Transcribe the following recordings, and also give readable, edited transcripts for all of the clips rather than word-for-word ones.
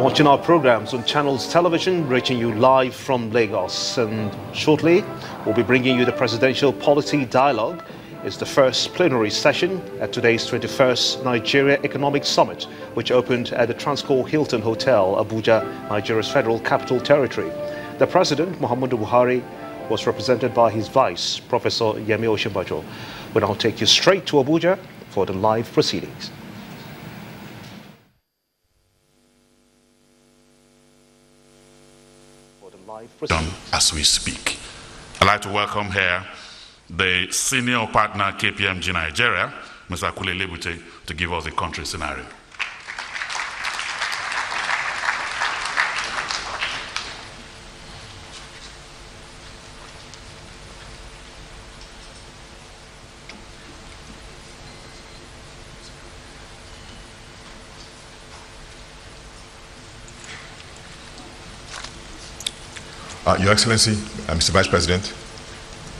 watching our programs on Channels Television, reaching you live from Lagos. And shortly, we'll be bringing you the Presidential Policy Dialogue. It's the first plenary session at today's 21st Nigeria Economic Summit, which opened at the Transcorp Hilton Hotel, Abuja, Nigeria's Federal Capital Territory. The President, Muhammadu Buhari, was represented by his vice, Professor Yemi Osinbajo. We'll now take you straight to Abuja for the live proceedings. As we speak, I'd like to welcome here the senior partner KPMG Nigeria, Mr. Kule Lebute, to give us the country scenario. Your Excellency, Mr. Vice President,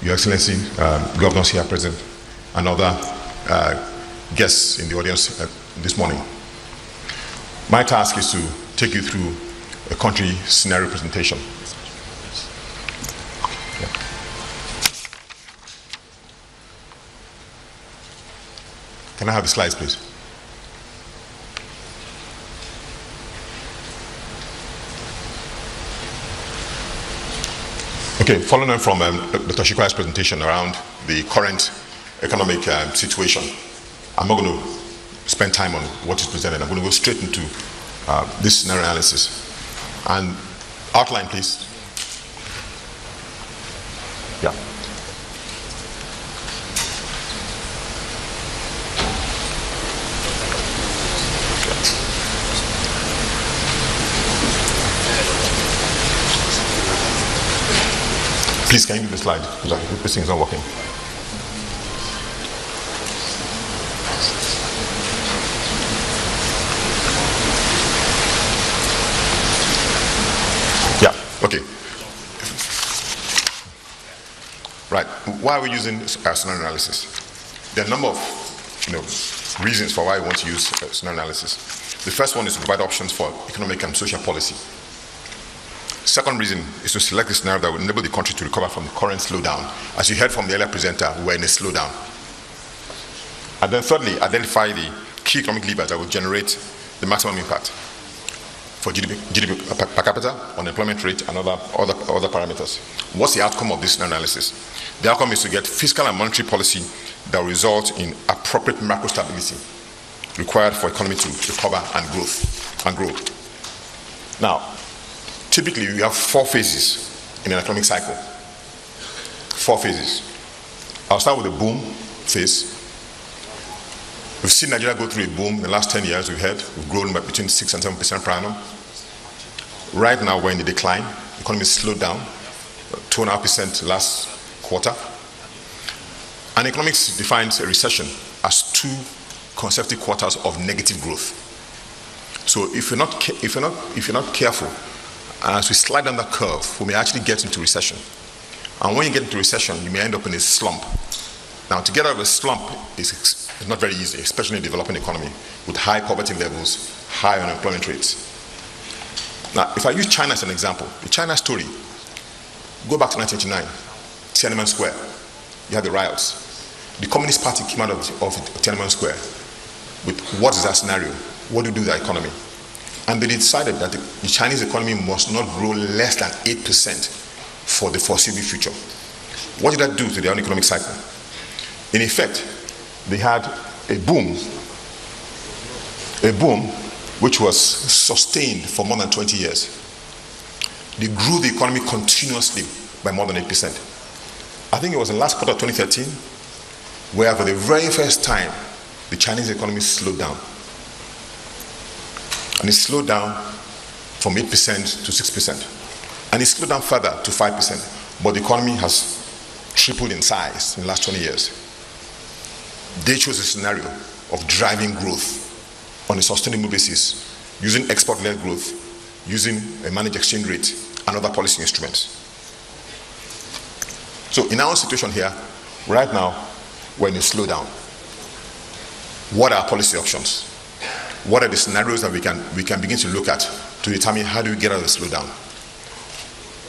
Your Excellency, governors here present, and other guests in the audience this morning. My task is to take you through a country scenario presentation. Yeah. Can I have the slides, please? Okay, following on from Dr. Shikwa's presentation around the current economic situation, I'm not going to spend time on what is presented. I'm going to go straight into this scenario analysis. And outline, please. Yeah. Please, can you do the slide? Because this thing is not working. Yeah, okay. Right, why are we using scenario analysis? There are a number of reasons for why we want to use scenario analysis. The first one is to provide options for economic and social policy. Second reason is to select a scenario that will enable the country to recover from the current slowdown. As you heard from the earlier presenter, we're in a slowdown. And then thirdly, identify the key economic levers that will generate the maximum impact for GDP per capita, unemployment rate, and other parameters. What's the outcome of this analysis? The outcome is to get fiscal and monetary policy that will result in appropriate macro stability required for economy to recover and grow. Now, typically, we have 4 phases in an economic cycle. 4 phases. I'll start with the boom phase. We've seen Nigeria go through a boom in the last 10 years. We've grown by between 6 and 7% per annum. Right now, we're in the decline. The economy is slowed down, 2.5% last quarter. And economics defines a recession as 2 consecutive quarters of negative growth. So if you're not careful, as we slide down that curve, we may actually get into recession. And when you get into recession, you may end up in a slump. Now, to get out of a slump is not very easy, especially in a developing economy with high poverty levels, high unemployment rates. Now, if I use China as an example, the China story, go back to 1989, Tiananmen Square, you had the riots. The Communist Party came out of Tiananmen Square with what is that scenario? What do we do with the economy? And they decided that the Chinese economy must not grow less than 8% for the foreseeable future. What did that do to their own economic cycle? In effect, they had a boom which was sustained for more than 20 years. They grew the economy continuously by more than 8%. I think it was in the last quarter of 2013 where for the very first time the Chinese economy slowed down. And it slowed down from 8% to 6%. And it slowed down further to 5%. But the economy has tripled in size in the last 20 years. They chose a scenario of driving growth on a sustainable basis, using export-led growth, using a managed exchange rate, and other policy instruments. So in our situation here, right now, we're in a slowdown. What are our policy options? What are the scenarios that we can begin to look at to determine how do we get out of the slowdown.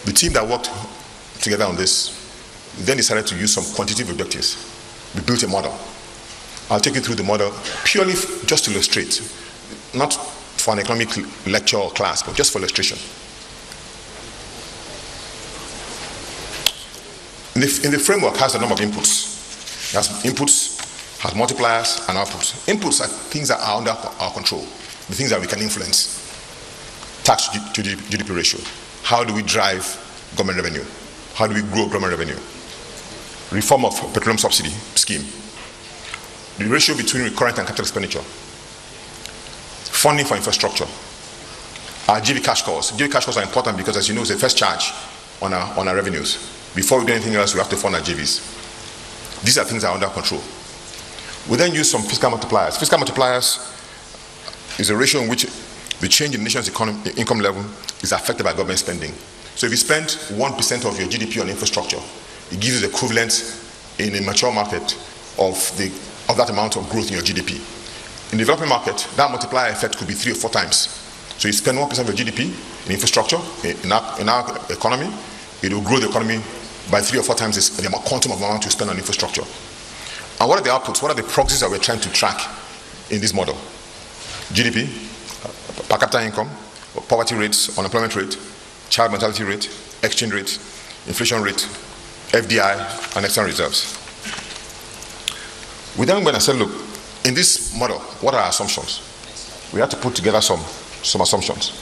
The team that worked together on this then decided to use some quantitative objectives. We built a model. I'll take you through the model purely just to illustrate, not for an economic lecture or class, but just for illustration. In the framework has a number of inputs. It has inputs, has multipliers, and outputs. Inputs are things that are under our control, the things that we can influence. Tax to GDP ratio. How do we drive government revenue? How do we grow government revenue? Reform of petroleum subsidy scheme. The ratio between recurrent and capital expenditure. Funding for infrastructure. Our JV cash costs. JV cash costs are important because, as you know, it's the first charge on our revenues. Before we do anything else, we have to fund our JVs. These are things that are under control. We then use some fiscal multipliers. Fiscal multipliers is a ratio in which the change in the nation's income level is affected by government spending. So if you spend 1% of your GDP on infrastructure, it gives you the equivalent in a mature market of that amount of growth in your GDP. In the developing market, that multiplier effect could be 3 or 4 times. So you spend 1% of your GDP in infrastructure, in our economy, it will grow the economy by 3 or 4 times the quantum of amount you spend on infrastructure. And what are the outputs? What are the proxies that we're trying to track in this model? GDP, per capita income, poverty rates, unemployment rate, child mortality rate, exchange rate, inflation rate, FDI, and external reserves. We then went and said, look, in this model, what are our assumptions? We had to put together some assumptions.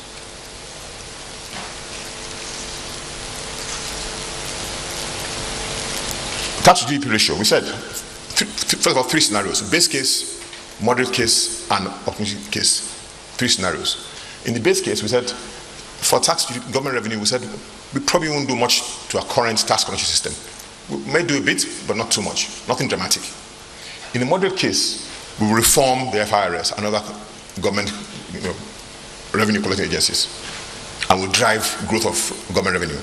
Tax to GDP ratio, we said, first of all, 3 scenarios: base case, moderate case, and optimistic case. 3 scenarios. In the base case, we said, for tax to government revenue, we said, we probably won't do much to our current tax collection system. We may do a bit, but not too much, nothing dramatic. In the moderate case, we will reform the FIRS and other government revenue collecting agencies, and will drive growth of government revenue.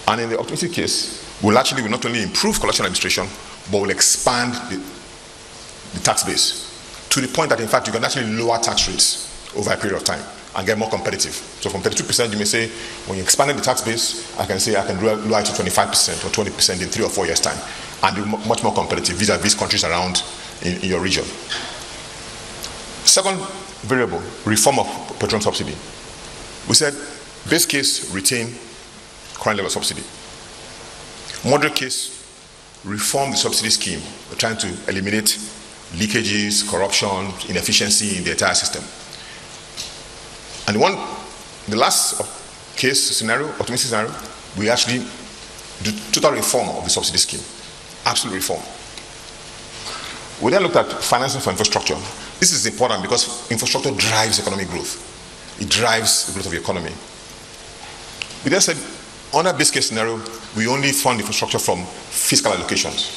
And in the optimistic case, we'll not only improve collection administration, but will expand the tax base to the point that, in fact, you can actually lower tax rates over a period of time and get more competitive. So from 32%, you may say, when you expanded the tax base, I can lower it to 25% or 20% in 3 or 4 years' time, and be much more competitive vis-a-vis countries around in your region. Second variable, reform of petroleum subsidy. We said, base case, retain current level of subsidy. Moderate case, reform the subsidy scheme. We're trying to eliminate leakages, corruption, inefficiency in the entire system. And the last case scenario, optimistic scenario, we actually do total reform of the subsidy scheme. Absolute reform. We then looked at financing for infrastructure. This is important because infrastructure drives economic growth. It drives the growth of the economy. We then said, under base case scenario, we only fund infrastructure from fiscal allocations.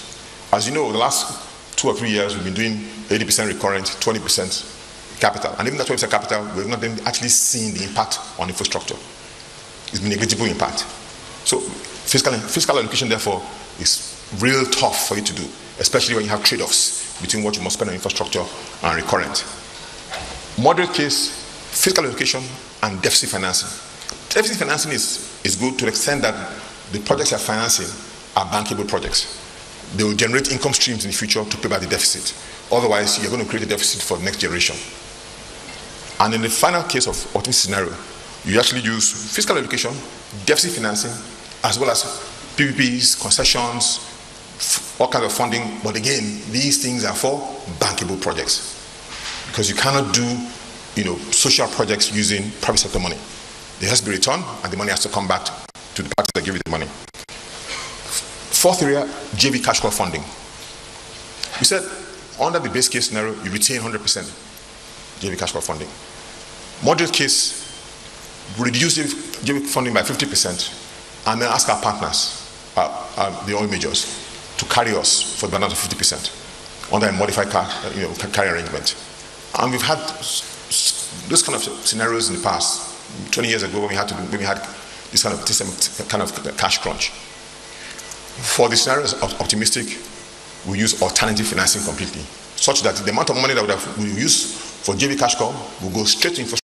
As you know, the last 2 or 3 years, we've been doing 80% recurrent, 20% capital. And even that 20% capital, we've not been actually seen the impact on infrastructure. It's been negligible impact. So fiscal allocation, therefore, is real tough for you to do, especially when you have trade-offs between what you must spend on infrastructure and recurrent. Moderate case, fiscal allocation and deficit financing. Deficit financing is good to the extent that the projects you're financing are bankable projects. They will generate income streams in the future to pay back the deficit. Otherwise, you're going to create a deficit for the next generation. And in the final case of optimistic scenario, you actually use fiscal allocation, deficit financing, as well as PPPs, concessions, all kinds of funding. But again, these things are for bankable projects, because you cannot do, social projects using private sector money. There has to be return, and the money has to come back to the parties that give you the money. Fourth area, JV cash call funding. We said, under the base case scenario, you retain 100% JV cash call funding. Moderate case, we reduce JV funding by 50%, and then ask our partners, the oil majors, to carry us for the balance of 50% under a modified carry arrangement. And we've had those kind of scenarios in the past. 20 years ago, when we had this kind of cash crunch. For the scenarios of optimistic, we use alternative financing completely, such that the amount of money that we use for JV cash call will go straight to infrastructure.